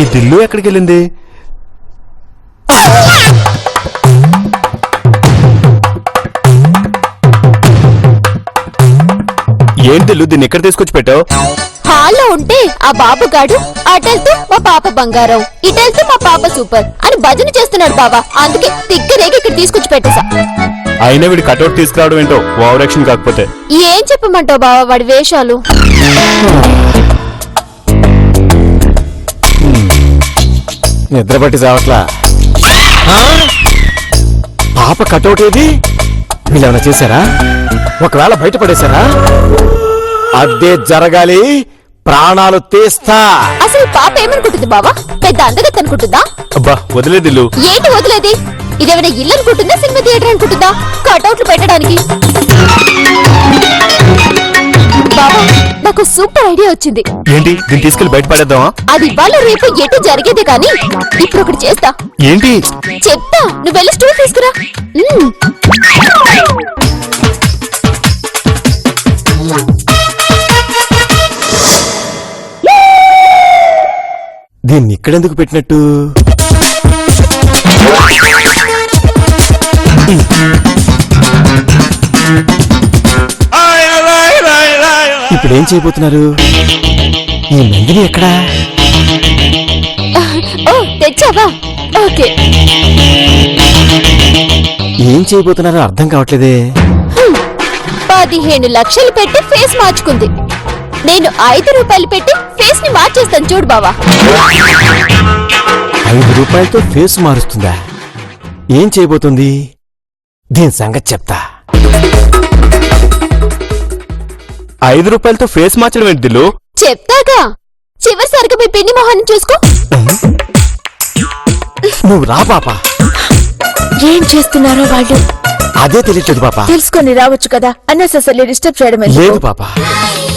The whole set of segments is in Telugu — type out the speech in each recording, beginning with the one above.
ఈ దిల్లు ఎక్కడికి వెళ్ళింది? ఏంటి దిల్లు, దీన్ని ఎక్కడ తీసుకొచ్చి పెట్టావు? హాల్లో ఉంటే ఆ బాబుగాడు అటెళ్తూ మా పాప బంగారం, ఇటెళ్తూ మా పాప సూపర్ అని భజన చేస్తున్నాడు బావా. అందుకే తిక్కరేగి ఇక్కడ తీసుకొచ్చి పెట్టేశా. అయినా వీడి కటౌట్ తీసుకురావడం ఏంటో, ఓవర్ యాక్షన్ కాకపోతే. ఏం చెప్పమంటావు బావా వాడి వేషాలు? నిద్రపట్టి చావట్లా. పాప కటౌట్ ఏది? వీళ్ళేమైనా చేశారా? ఒకవేళ బయటపడేశారా? అదే జరగాలి, ప్రాణాలు తీస్తా. అసలు పాప ఏమనుకుంటుంది బావా? పెద్ద అందగత్త అనుకుంటుందా? అబ్బా వదిలే దిల్లు. ఏంటి వదిలేది? ఇదేమైనా ఇల్లు అనుకుంటుందా, సినిమా థియేటర్ అనుకుంటుందా కటౌట్లు పెట్టడానికి? బావా నాకు సూపర్ ఐడియా వచ్చింది. ఏంటి, దీన్ని తీసుకెళ్లి బయట పడేద్దామా? అది ఇవాళ రేపు ఎటు జరిగేదే కానీ ఇప్పుడు ఒకటి చేస్తా. ఏంటి చెప్తా, నువ్వు వెళ్ళి స్టూల్ తీసుకురా. దీన్ని ఇక్కడెందుకు పెట్టినట్టు? ఇప్పుడేం చేయబోతున్నారు? ఈ నందిని ఎక్కడా? ఓ తెచ్చావా? ఓకే. ఏం చేయబోతున్నారో అర్థం కావట్లేదే. 15 లక్షలు పెట్టి ఫేస్ మార్చుకుంది. నేను 5 రూపాయలు పెట్టి ఫేస్ ని మార్చేస్తాను చూడు బావా. 5 రూపాయలతో ఫేస్ మారుస్తుందా? ఏం చేయబోతుంది? దీని సంగతి చెప్తా. 5 రూపాయలతో ఫేస్ మార్చడం ఏంటి దిల్లు? చెప్తాగా, చివరిసారిగా మీ పిన్ని మొహాన్ని చూసుకో. నువ్వు రా పాప. ఏం చేస్తున్నారో వాళ్ళు? అదే తెలియట్లేదు పాప. తెలుసుకొని రావచ్చు కదా, అన్నెసెసరీ డిస్టర్బ్ చేయడం లేదు పాప,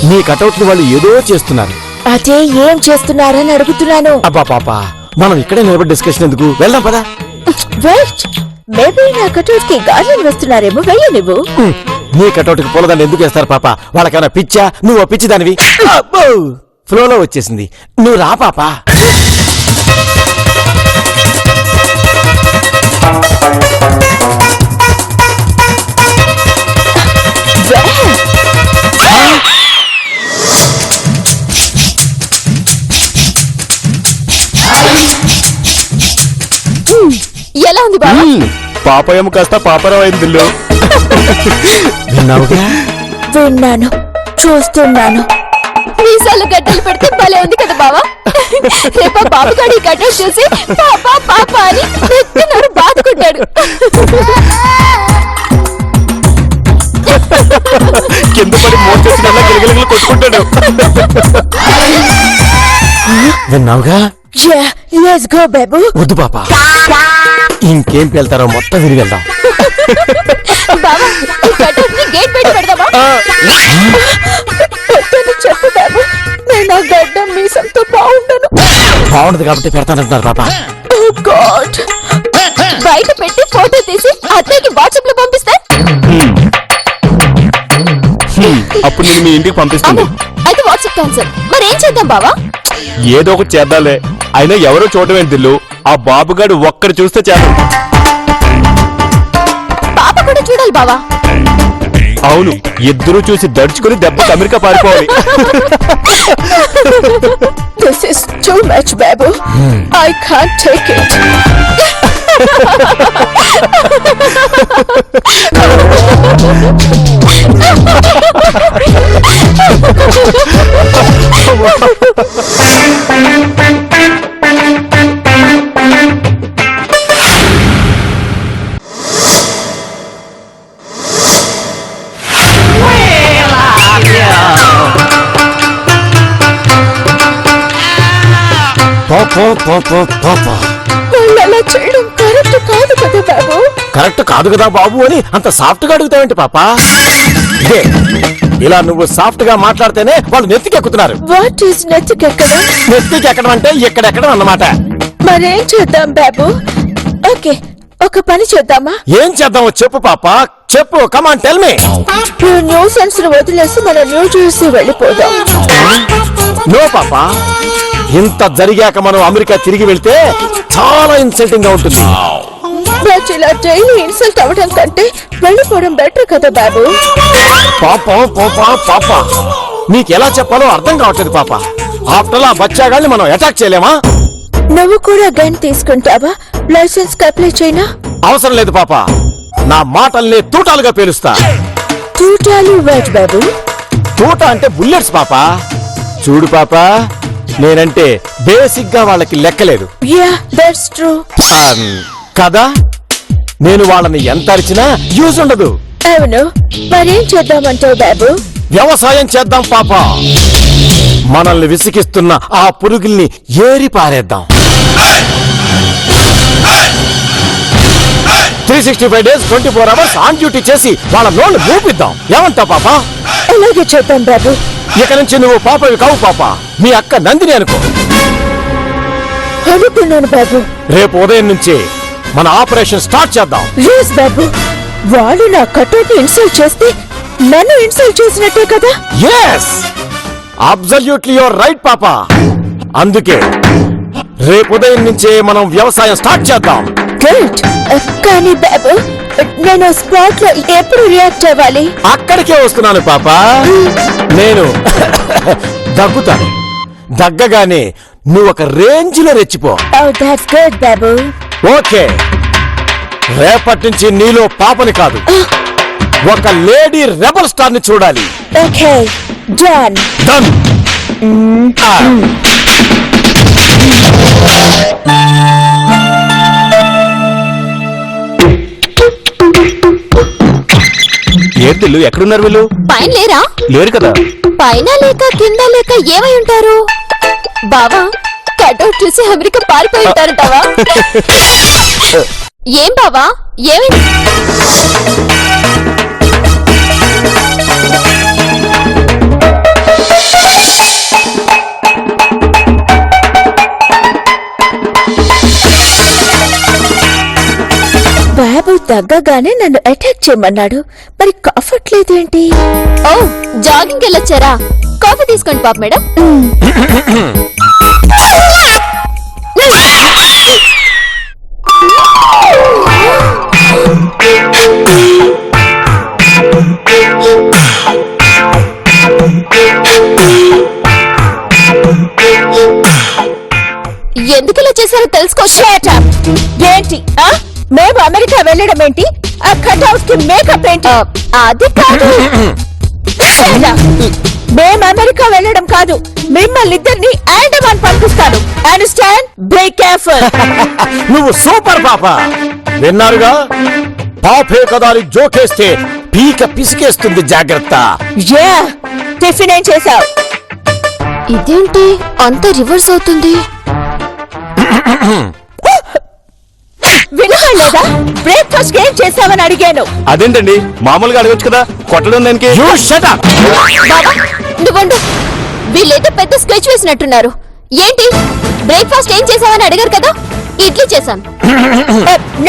నీ కటౌట్ ని వాళ్ళు ఏదో చేస్తున్నారు. అదే ఏం చేస్తున్నారని అడుగుతున్నాను. అబ్బా పాప, మనం ఇక్కడే నిలబడి డిస్కషన్ ఎందుకు, వెళ్దాం పదా. వెయిట్, మేబీ నా కటౌట్ కి గార్డెన్ వస్తున్నారేమో, వెయ్యి నువ్వు. నీ కటౌట్ కి పూలదాన్ని ఎందుకు వేస్తారు పాప? వాళ్ళకైనా పిచ్చా? నువ్వు పిచ్చి దానివి. ఫ్లోలో వచ్చేసింది, నువ్వు రా పాప. ఎలా ఉంది బావా? పాపయం కాస్త పాపరం అయింది దిల్లు. విన్నావుగా? విన్నాను, చూస్తున్నాను. మీసాలు గడ్డలు పెడితే భలే ఉంది కదా బావా. రేపు బాబుగాడు ఈ గడ్డలు చూసి పాప పాప అని నెత్తినోరు బాదుకుంటాడు. కింద పడి మోచేసినల్లా గిలగిలగిలు కొట్టుకుంటాడు. విన్నావుగా? లెట్స్ గో బాబు. వద్దు పాప, ఇంకేం వెళ్తారో మొత్తం విని వెళ్దాం. బావా ఈ గడ్డని గేట్ బయట పెడదామా? చెప్పు బాబు, నేను ఆ గడ్డ మీసంతో బాగుండను. బాగుండదు కాబట్టి పెడతానంటున్నారు పాప. Oh God. బయట పెట్టి ఫోటో తీసి అత్తయ్యకి వాట్సాప్ లో పంపిస్తే అప్పుడు నేను మీ ఇంటికి పంపిస్తాను. అయితే వాట్సాప్ క్యాన్సల్. మరేం చేద్దాం బావా? ఏదో ఒకటి చేద్దాంలే. అయినా ఎవరో చూడటం ఏంటి దిల్లు, ఆ బాబుగాడు ఒక్కడు చూస్తే చేద్దాం. పాప కూడా చూడాలి బావా. అవును, ఇద్దరు చూసి దడుచుకుని దెబ్బకి America పారిపోవాలి. This is too much, babu. I can't take it. అలా చేయడం కరెక్ట్ కాదు కదా బాబు. కరెక్ట్ కాదు కదా బాబు అని అంత సాఫ్ట్ గా అడుగుతావేంటి పాప? ఇదే, ఇలా నువ్వు సాఫ్ట్ గా మాట్లాడితేనే వాళ్ళు నెత్తికెక్కుతున్నారు. What is నెత్తికెక్కడం? నెత్తికెక్కడం అంటే ఎక్కడెక్కడం అన్నమాట. మరేం చేద్దాం బాబు? ఓకే, ఒక పని చేద్దామా? ఏం చేద్దామో చెప్పు పాప, చెప్పు. Come on tell me. ఈ న్యూ సెన్స్ ను వదిలేసి మన న్యూ జెర్సీ వెళ్ళిపోదాం. నో పాప, ఇంత జరిగాక మనం అమెరికా తిరిగి వెళ్తే చాలా ఇన్సల్టింగ్ గా ఉంటుంది. బట్ ఇలా డైలీ ఇన్సల్ట్ అవ్వడం కంటే వెళ్ళిపోవడం బెటర్ కదా బాబు. పాప పాప పాప, నీకెలా చెప్పాలో అర్థం కావట్లేదు పాప. ఆఫ్టర్ ఆ బచ్చాగాన్ని మనం అటాక్ చేయలేమా? నువ్వు కూడా గన్ తీసుకుంటావా? లైసెన్స్ కి అప్లై చేయనా? అవసరం లేదు పాప, నా మాటల్ని తూటాలుగా పేలుస్తా. చూటాలు వెయిట్ బాబు. తూట అంటే బుల్లెట్స్ పాప. చూడు పాప, నేనంటే బేసిక్ గా వాళ్ళకి లెక్కలేదు యా దట్స్ ట్రూ. కదా. నేను వాళ్ళని ఎంత అరిచినా యూజ్ ఉండదు. అవును, మరేం చేద్దామంటావు బాబు? వ్యవసాయం చేద్దాం పాప. మనల్ని విసిగిస్తున్న ఆ పురుగుల్ని ఏరి పారేద్దాం. 365 days 24 hours ఆన్ డ్యూటీ చేసి వాళ్ళ నోళ్ళు మూపిద్దాం. ఏమంటావు పాప? అలాగే చేద్దాం బాబు. ఇక నుంచి నువ్వు పాపవి కావు పాప, మీ అక్క నందిని అనుకో. అనుకున్నాను బాబు. రేపు ఉదయం నుంచి మన ఆపరేషన్ స్టార్ట్ చేద్దాం. రేస్ బాబు, వాళ్ళు నా కటౌట్ ఇన్సల్ట్ చేస్తే నన్ను ఇన్సల్ట్ చేసినట్టే కదా. ఎస్, అబ్సల్యూట్లీ యువర్ రైట్ పాప. అందుకే రేపు ఉదయం నుంచే మనం వ్యవసాయం స్టార్ట్ చేద్దాం. గుడ్. కానీ బాబు, నేను స్పాట్ లో ఎప్పుడు రియాక్ట్ అవ్వాలి? అక్కడికే వస్తున్నాను పాప. నేను దగ్గుతాను. దగ్గగానే నువ్వు ఒక రేంజ్ లో రెచ్చిపో. Oh, that's good Babu. Okay, రేపటి నుంచి నీలో పాపని కాదు, ఒక లేడీ రెబల్ స్టార్ ని చూడాలి. Okay, done. డన్. ఏంటి దిల్లు, ఎక్కడున్నారు వీళ్ళు? పైన లేరా? లేరు కదా. పైన లేక కింద లేక ఏమై ఉంటారు? బావా, కటౌట్ చూసి అమెరికా పారిపోయి ఉంటారంటావా? ఏం బావా, ఏమైంది? బాబు తగ్గగానే నన్ను అటాక్ చేయమన్నాడు, మరి కంఫర్ట్ లేదేంటి? ఓ, జాగింగ్ వెళ్ళొచ్చారా? కాఫీ తీసుకోండి పాప మేడం. ఎందుకు ఇలా చేశారో తెలుసుకో. Shut up. ఏంటి మేము అమెరికా వెళ్ళడం ఏంటి? ఆ కటౌట్ కి మేకప్ ఏంటి? అది కాదు. Shut up. మేము అమెరికా వెళ్ళడం కాదు, మిమ్మల్ని ఇద్దరిని అండమాన్ పంపిస్తాను. అండర్స్టాండ్? Be careful. నువ్వు సూపర్ పాప. విన్నారుగా, పాపే కదాలి జోకేస్తే పీక పిసికేస్తుంది, జాగ్రత్త. యా, టిఫిన్ ఏం చేసావు? ఇదేంటి అంత రివర్స్ అవుతుంది? వినలేదా? బ్రేక్ఫాస్ట్ ఏం చేసావని అడిగాను. అదేంటండి, మామూలుగా అడగొచ్చు కదా, కొట్టడం దానికి. You shut up. బాబా, నువ్వండు. వీళ్ళేదో పెద్ద స్కెచ్ వేసినట్టున్నారు. ఏంటి బ్రేక్ఫాస్ట్ ఏం చేసావని అడిగారు కదా? ఇడ్లీ చేశాను.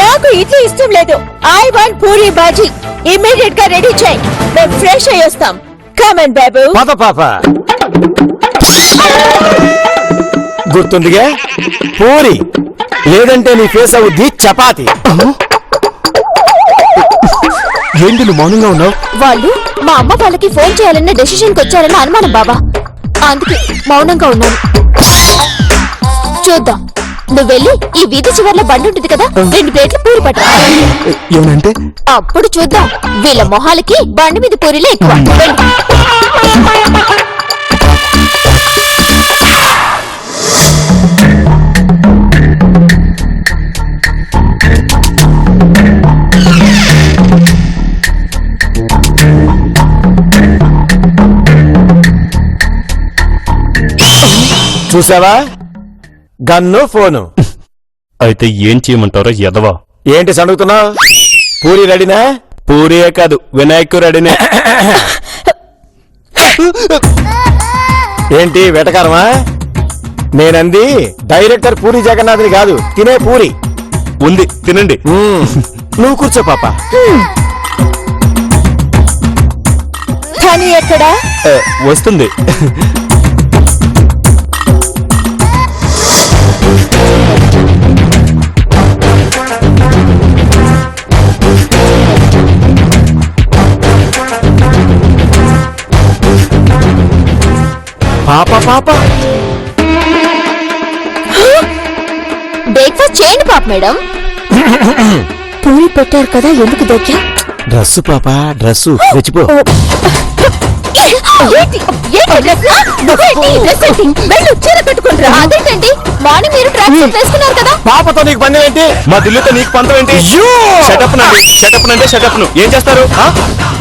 నాకు ఇడ్లీ ఇష్టం లేదు. I want puri bhaji. Immediate గా రెడీ చేయి, మేము ఫ్రెష్ అయ్యి వస్తాం. కమన్ బాబు. పద పాప. గుర్తుందిగా, పూరి లేదంటే నీ ఫేస్ అవుద్ది చపాతి. ఏంటి నువ్వు మౌనంగా ఉన్నావు? వాళ్ళు మా అమ్మ వాళ్ళకి ఫోన్ చేయాలన్న డెసిషన్ కి వచ్చారన్న అనుమానం బాబా, అందుకే మౌనంగా ఉన్నాను. చూద్దాం. నువ్వు వెళ్ళి ఈ వీధి చివర్లో బండి ఉంటుంది కదా, 2 ప్లేట్లు పూరి పట్టు. ఏమనంటే? అప్పుడు చూద్దాం వీళ్ళ మొహాలకి బండి మీద పూరిలే ఎక్కువ. వెళ్ళు. చూసావా, గన్ను ఫోను. అయితే ఏం చేయమంటారో ఎదవా? ఏంటి సడుగుతున్నావు? పూరి రెడీనా? పూరియే కాదు, వినాయకు రెడీనే. ఏంటి వెటకారమా? నేనంది డైరెక్టర్ పూరి జగన్నాథ్ని కాదు, తినే పూరి. ఉంది తినండి. నువ్వు కూర్చో పాప. ధని ఎక్కడా? వస్తుంది. పాప పాప బ్రేక్ఫాస్ట్ చేయండి పాప మేడం. పూరి పెట్టారు కదా, ఎందుకు దొరికా? డ్రెస్సు పాప డ్రెస్సు తెచ్చిపో. అదేంటండి మార్నింగ్ మీరు ట్రాక్ సూట్ వేసుకున్నారు కదా. పాపతో నీకు పని ఏంటి? మా దిల్లుతో నీకు పంతం ఏంటి? షటప్ నండి, షటప్ నంటే షటప్ ను ఏం చేస్తారు?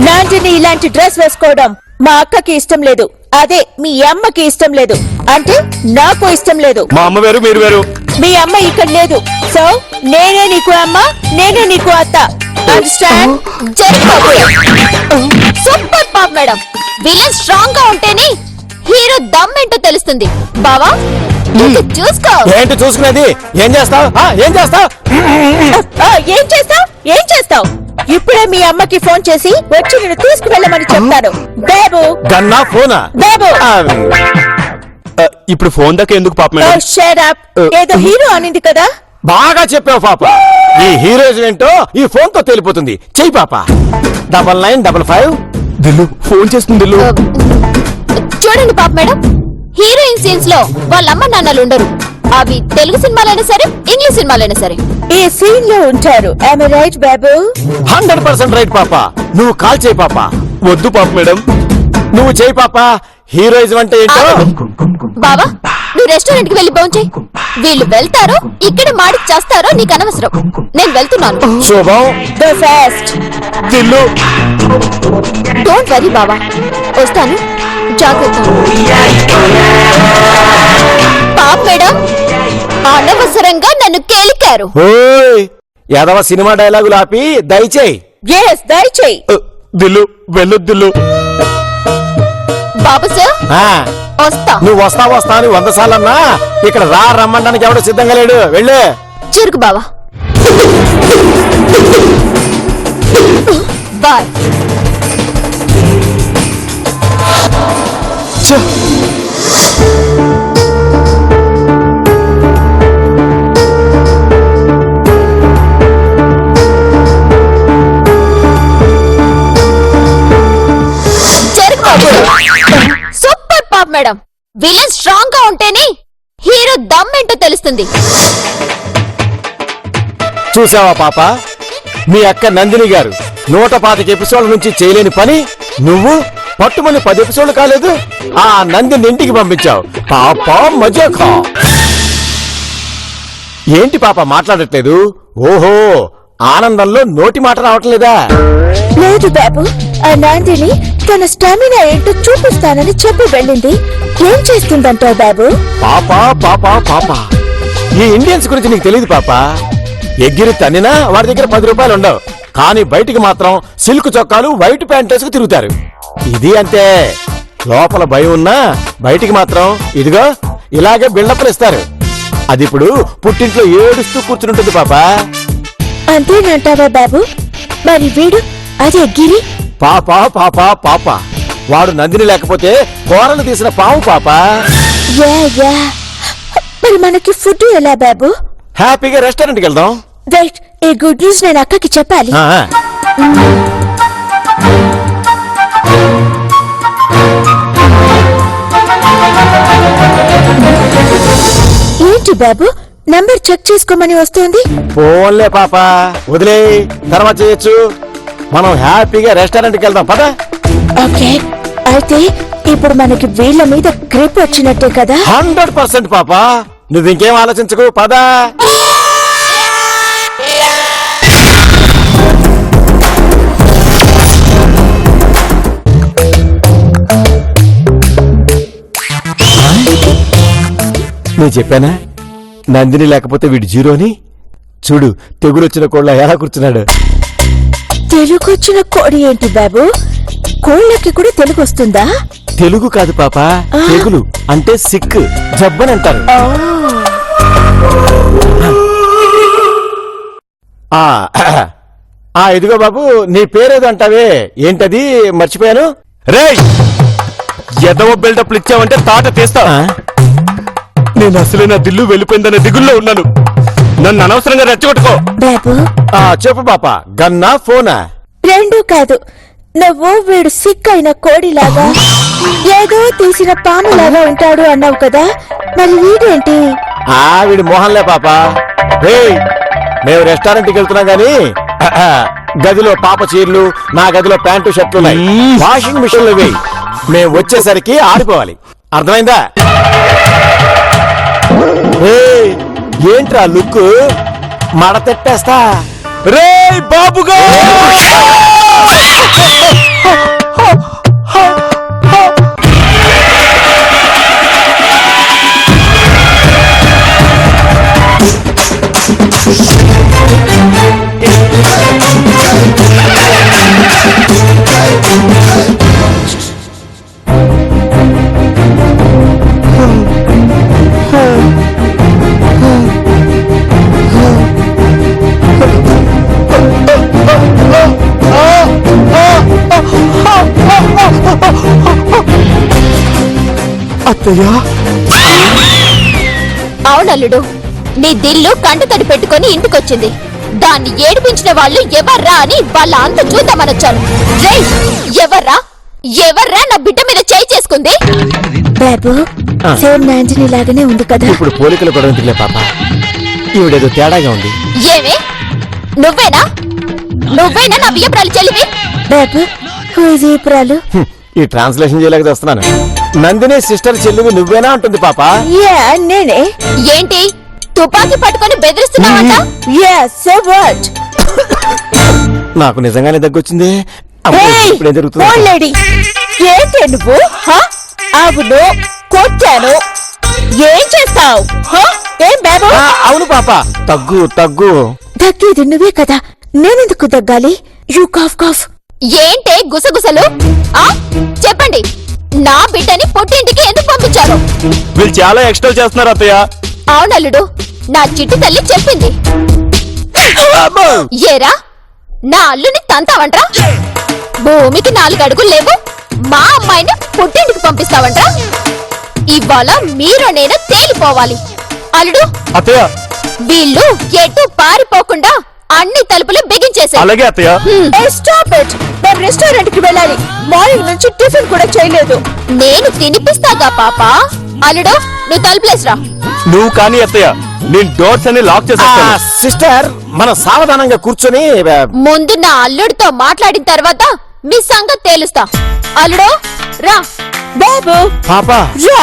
నాంటిని ఇలాంటి డ్రెస్ వేసుకోవడం మా అక్కకి ఇష్టం లేదు, అదే మీ అమ్మకి ఇష్టం లేదు, అంటే నాకు ఇష్టం లేదు. మా అమ్మ వేరు మీరు వేరు. మీ అమ్మ ఇక్కడ లేదు, సో నేనే నీకు అమ్మ, నేనే నీకు అత్త. అండర్స్టాండ్? సూపర్ పాప మేడం. విలన్ స్ట్రాంగ్ గా ఉంటేనే హీరో దమ్ ఏంటో తెలుస్తుంది. బావా ఇది చూసుకో. ఏంటి చూసుకునేది? ఏం చేస్తావు? ఏం చేస్తావు? ఏం చేస్తావ్? ఏం చేస్తావ్? ఇప్పుడే మీ అమ్మకి ఫోన్ చేసి వచ్చి నేను తీసుకువెళ్ళమని చెప్తాను. బాబు గన్నా ఫోనా? బాబు ఇప్పుడు ఫోన్ దాకా ఎందుకు పాప మేడం? Shut up. ఏదో హీరో అనింది కదా. బాగా చెప్పావు పాప. ఈ హీరోయిజం ఏంటో ఈ ఫోన్ తో తెలిపోతుంది. చెయ్యి పాప. 9955. దిల్లు ఫోన్ చేస్తుంది. దిల్లు చూడండి పాప మేడం, హీరోయిన్ సీన్స్ లో వాళ్ళ అమ్మ నాన్నలు ఉండరు. అవి తెలుగు సినిమాలైనా సరే, ఇంగ్లీష్ సినిమాలైనా సరే. ఈ సీన్ లో ఉంటారు. am I right Babu? 100% right పాప. నువ్వు కాల్ చేయి పాప. వద్దు పాప మేడం. నువ్వు చేయి పాప. హీరోయిజం అంటే ఏంటో. బావా నువ్వు రెస్టారెంట్ కి వెళ్ళి పోంచే. వీళ్ళు వెళ్తారో ఇక్కడే మాడికి చేస్తారో నీకు అనవసరం. నేను వెళ్తున్నాను. శుభం. The fast. దిల్లు డోంట్ వరీ బావా, వస్తాను. జాగ్రత్త. పాప మేడం అనవసరంగా నన్ను కేలికారు. ఓయ్ యాదవ సినిమా డైలాగులు ఆపి దయచేయి. Yes, దయచేయి. దిల్లు వెళ్ళొద్దు. దిల్లు బాబు సార్ ఆ, వస్తా. నువ్వు వస్తా అని 100 సార్లన్నా ఇక్కడ రమ్మంటానికి ఎవడో సిద్ధంగా లేడు. వెళ్ళు. చిరుకు బావా. బాయ్. సూపర్ పాప్ మేడం. విలన్ స్ట్రాంగ్ గా ఉంటేనే హీరో దమ్ ఏంటో తెలుస్తుంది. చూసావా పాప, మీ అక్క నందిని గారు 125 ఎపిసోడ్ల నుంచి చేయలేని పని నువ్వు పట్టుమని 10 ఎపిసోడ్లు కాలేదు ఆ నందిని ఇంటికి పంపించావు. పాప మజాకా. ఏంటి పాప మాట్లాడట్లేదు? ఓహో ఆనందంలో నోటి మాట రావట్లేదా? లేదు బాబు, ఆ నాందిని తన స్టామినా ఏంటో చూపిస్తానని చెప్పి వెళ్ళింది. ఏం చేస్తుందంటావు బాబు? పాప పాప పాప ఈ ఇండియన్స్ గురించి నీకు తెలియదు పాప. ఎగ్గిరి తన్నినా వాడి దగ్గర 10 రూపాయలు ఉండవు, కానీ బయటికి మాత్రం సిల్క్ చొక్కాలు వైట్ ప్యాంట్ వేసుకు తిరుగుతారు. ఇది అంతే. లోపల భయం ఉన్నా బయటికి మాత్రం ఇదిగో ఇలాగే బిల్డప్లు ఇస్తారు. అది ఇప్పుడు పుట్టింట్లో ఏడుస్తూ కూర్చుంటుంది పాప. అంతేనంటావా బాబు? మరి వీడు అదే గిరి? పాప పాప పాప వాడు నందిని లేకపోతే కూరలు తీసిన పాము పాప. Yeah yeah. మరి మనకి ఫుడ్ ఎలా బాబు? హ్యాపీగా రెస్టారెంట్కి వెళ్దాం. వెయిట్, ఈ గుడ్ న్యూస్ నేను అక్కకి చెప్పాలి. ఆ, ఏంటి బాబు, నంబర్ చెక్ చేసుకోమని వస్తుంది? పోన్లే పాప, వదిలే, తర్వాత చేయొచ్చు. మనం హ్యాపీగా రెస్టారెంట్కి వెళ్దాం పద. ఓకే, అయితే ఇప్పుడు మనకి వీళ్ళ మీద గ్రిప్ వచ్చినట్టే కదా? 100% పాప. నువ్వు ఇంకేం ఆలోచించకు పద. నేను చెప్పానా నందిని లేకపోతే వీడు జీరోని? చూడు తెగులొచ్చిన కోళ్ళ ఎలా కూర్చున్నాడు. తెలుగొచ్చిన కోడి ఏంటి బాబు? కోళ్ళకి కూడా తెలుగు వస్తుందా? తెలుగు కాదు పాప, తెగులు అంటే సిక్, జబ్బని అంటారు. ఆ ఆ ఇదిగో బాబు, నీ పేరేదో అంటావే, ఏంటది? మర్చిపోయాను. రేయ్ ఎదవ బిల్డప్లు ఇచ్చావంటే తాట తీస్తా. ఆ? నేను అసలే నా దిల్లు వెళ్ళిపోయిందనే దిగుల్లో ఉన్నాను. నన్ను అనవసరంగా రెచ్చగొట్టుకో. బాబు ఆ, చెప్పు పాప. గన్నా ఫోనా? రెండు కాదు, నువ్వు వీడు సిక్కైన కోడిలాగా ఏదో తీసిన పాములాగా ఉంటాడు అన్నావు కదా, మరి వీడేంటి? వీడి మోహన్లే పాప. రేయ్, మేము రెస్టారెంట్కి వెళ్తున్నాం గాని గదిలో పాప చీరలు, నా గదిలో ప్యాంటు షర్ట్లు ఉన్నాయి. వాషింగ్ మిషన్ లో వేయి, మేము వచ్చేసరికి ఆరిపోవాలి. అర్థమైందా? రేయ్, ఏంట్రా లుక్? మడతెట్టేస్తా. రేయ్ బాబుగా అత్తయ్యా, అవునల్లుడు, నీ దిల్లు కంట తడి పెట్టుకొని ఇంటికొచ్చింది. దాన్ని ఏడిపించిన వాళ్ళు ఎవర్రా అని వాళ్ళ అంత చూద్దామనొచ్చాను. రేయ్, ఎవర్రా ఎవర్రా నా బిడ్డ మీద చేయి చేసుకుంది? బాబు సేమ్ నాంజిని లాగానే ఉంది కదా. ఇప్పుడు పోలికలు కూడా ఉందిలే పాప. ఈవిడేదో తేడాగా ఉంది. ఏమే, నువ్వేనా నువ్వేనా నా బియ్యప్రాలు చెల్లివి? బాబు హుజీపురాలు. ఈ ట్రాన్స్లేషన్ చేయలేక వస్తున్నాను. నందిని సిస్టర్ చెల్లివి నువ్వేనా అంటుంది పాప. యా నేనే. ఏంటి తుపాకీ పట్టుకొని బెదిరిస్తున్నావంట? Yeah so what? నాకు నిజంగానే దగ్గొచ్చింది. అబ్బో, ఇప్పుడేం జరుగుతుంది? లేడీ ఏంటి నువ్వు? అవును, కొట్టాను. ఏం చేస్తావు? ఏం బాబు? అవును పాప, తగ్గు తగ్గు. దగ్గేది నువ్వే కదా, నేనెందుకు దగ్గాలి? You cough cough. ఏంటే గుసగుసలు? చెప్పండి, నా బిడ్డని పుట్టింటికి ఎందుకు పంపించారు? వీళ్ళు చాలా ఎక్స్ట్రా చేస్తున్నారు అత్తయ్య. అవునల్లుడు, నా చిట్టి తల్లి చెప్పింది. ఏరా, నా అల్లుని తంతావంట్రా? భూమికి 4 అడుగులు లేవు, మా అమ్మాయిని పుట్టింటికి పంపిస్తావంట్రా? ఇవాళ మీరు నేను తేలిపోవాలి. అల్లుడు, అత్తయ్య వీళ్ళు ఎటు పారిపోకుండా అన్ని తలుపులు బిగించేసే. అలాగే అత్తయ్య. Stop it. నేను రెస్టారెంట్ కి వెళ్ళాలి. మార్నింగ్ నుంచి టిఫిన్ కూడా చేయలేదు. నేను తినిపిస్తాగా పాప. అల్లుడు, నువ్వు తలుపులేసరా. నువ్వు కానీ అత్తయ్య, నేను డోర్స్ అన్ని లాక్ చేసేస్తాను. సిస్టర్, మనం సావధానంగా కూర్చొని ముందు నా అల్లుడితో మాట్లాడిన తర్వాత మీ సంగతి తేలుస్తా. అల్లుడు రా. బాబు పాప రా.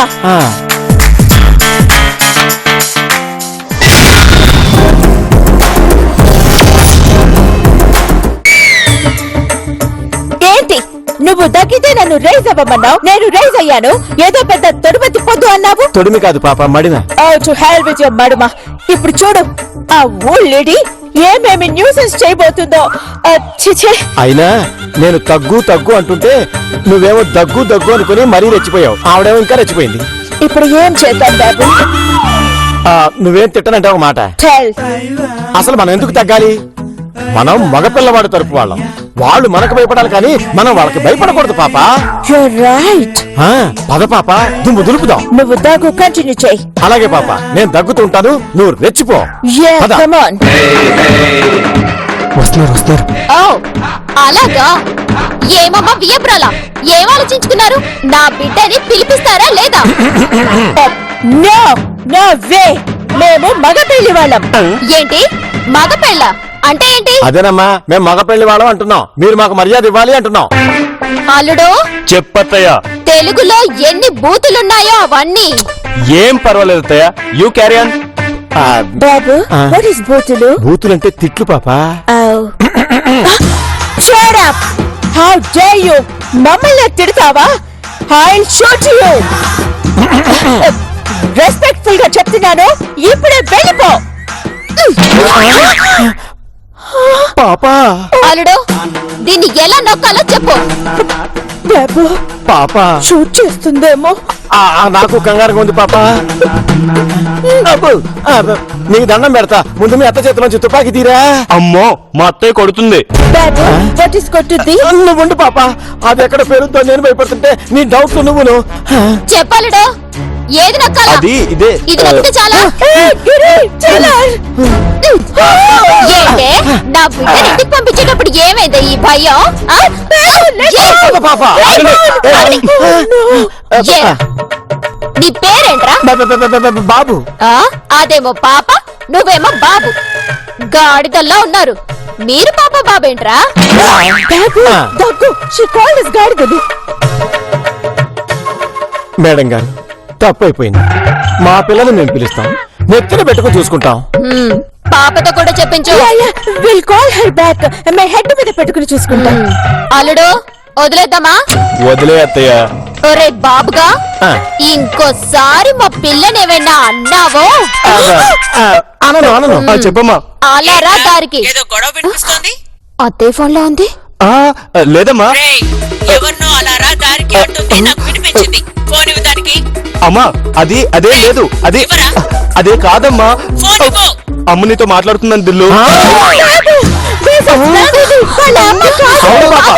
ఏంటి నువ్వు దగ్గితే నన్ను రైజ్ అవ్వమన్నావు, నేను రైజ్ అయ్యాను. ఏదో పెద్ద తొడుమతి పొద్దు అన్నావు. తొడిమి కాదు పాప, మడిన. టు హెల్ విత్ యువర్ మడుమ. ఇప్పుడు చూడు, ఆ ఊళ్ళేడి ఏమేమి న్యూసెన్స్ చేయబోతుందో. చిచే. అయినా నేను తగ్గు తగ్గు అంటుంటే నువ్వేమో దగ్గు దగ్గు అనుకుని మరీ రెచ్చిపోయావు. ఆవిడేమో ఇంకా రెచ్చిపోయింది. ఇప్పుడు ఏం చేద్దాం బాబు? నువ్వేం తిట్టనంటే ఒక మాట. టెల్. అసలు మనం ఎందుకు తగ్గాలి? మనం మగపిల్లవాడు తరపు వాళ్ళం. వాళ్ళు మనకు భయపడాలి కానీ మనం వాళ్ళకి భయపడకూడదు పాప. You're right. పద పాప, దుమ్ము దులుపుదాం. నువ్వు దగ్గు కంటిన్యూ చేయి. అలాగే పాప, నేను దగ్గుతుంటాను, నువ్వు రెచ్చిపో. Yeah, పద. come on. వస్తున్నారు. ఓ అలాగా? ఏమమ్మా వియప్రాలా, ఏం ఆలోచించుకున్నారు? నా బిడ్డని పిలిపిస్తారా లేదా? No, no way. మేము మగ పెళ్లి వాళ్ళం. ఏంటి మగ పెళ్ళ అంటే ఏంటి? అదేనమ్మా, మేము మగ పెళ్లి వాళ్ళం అంటున్నాం. మీరు మాకు మర్యాద ఇవ్వాలి అంటున్నాం. అల్లుడు, చెప్పత్తయ్య. తెలుగులో ఎన్ని బూతులున్నాయో అవన్నీ. ఏం పర్వాలేదు అత్తయ్య, you carry on. Babu, what is బూతులు? బూతులంటే తిట్లు పాప. Oh. Shut up. How dare you? మమ్మల్ని తిడతావా? I'll shoot you. రెస్పెక్ట్ఫుల్ గా చెప్తున్నాను, ఇప్పుడే వెళ్ళిపో. పాపా అల్లుడు దీన్ని ఎలా నొక్కాలో చెప్పు. బాబు పాపా షూట్ చేస్తుందేమో. నాకు కంగారుగా ఉంది పాపా. అబ్బో, నీకు దండం పెడతా, ముందు మీ అత్త చేతిలోంచి తుపాకీ తీరా. అమ్మో మా అత్తయ్య కొడుతుంది. బాబు వాట్ ఇస్ కొట్టుద్ది? నువ్వు ఉండు పాపా, అది ఎక్కడ పేరుతో నేను భయపడుతుంటే నీ డౌట్ నువ్వును. చెప్పలుడు ఏది నొక్కాలా? అది ఇదే ఇది నొక్కితే చాలా. ఏంటే నా బిడ్డని ఇంటికి పంపించేటప్పుడు ఏమైంది ఈ భయం? ఆ? ఏ? పాపా ఆగండి. ఏ? నీ పేరేంట్రా? బాబు ఆ? అదేమో పాప నువ్వేమో బాబు, గాడిదల్లా ఉన్నారు. మీరు పాప బాబేంట్రా? బాబు దగ్గు షీ కాల్డ్ us గాడిదలు. మేడం గారు తప్పైపోయింది, మా పిల్లలు మేము పిలుస్తాం, నెత్తిన పెట్టుకుని చూసుకుంటాం. పాపతో కూడా చెప్పించు. Will call her back. My head మీద పెట్టుకుని చూసుకుంటా. అల్లుడు వదిలేద్దామా? వదిలే అత్తయ్య. ఒరే బాబుగా, ఆ. ఇంకోసారి మా పిల్లని ఏమైనా అన్నావో అనను అనను. చెప్పమ్మా. అలారా దారికి. ఏదో గొడవ వినిపిస్తోంది. అత్తే ఫోన్ లో ఉంది. లేదమ్మా. రేయ్, ఎవరినో అలారా దారికి అంటుంది, నాకు వినిపించింది. ఫోన్ ఇవ్వు దానికి. అమ్మా అదే లేదు, అది ఇవ్వరా? అదే కాదమ్మా. ఫోన్ ఇవ్వు. అమ్మ నీతో మాట్లాడుతుందని దిల్లు. వాళ్ళ అమ్మ కాదు. అవును పాపా,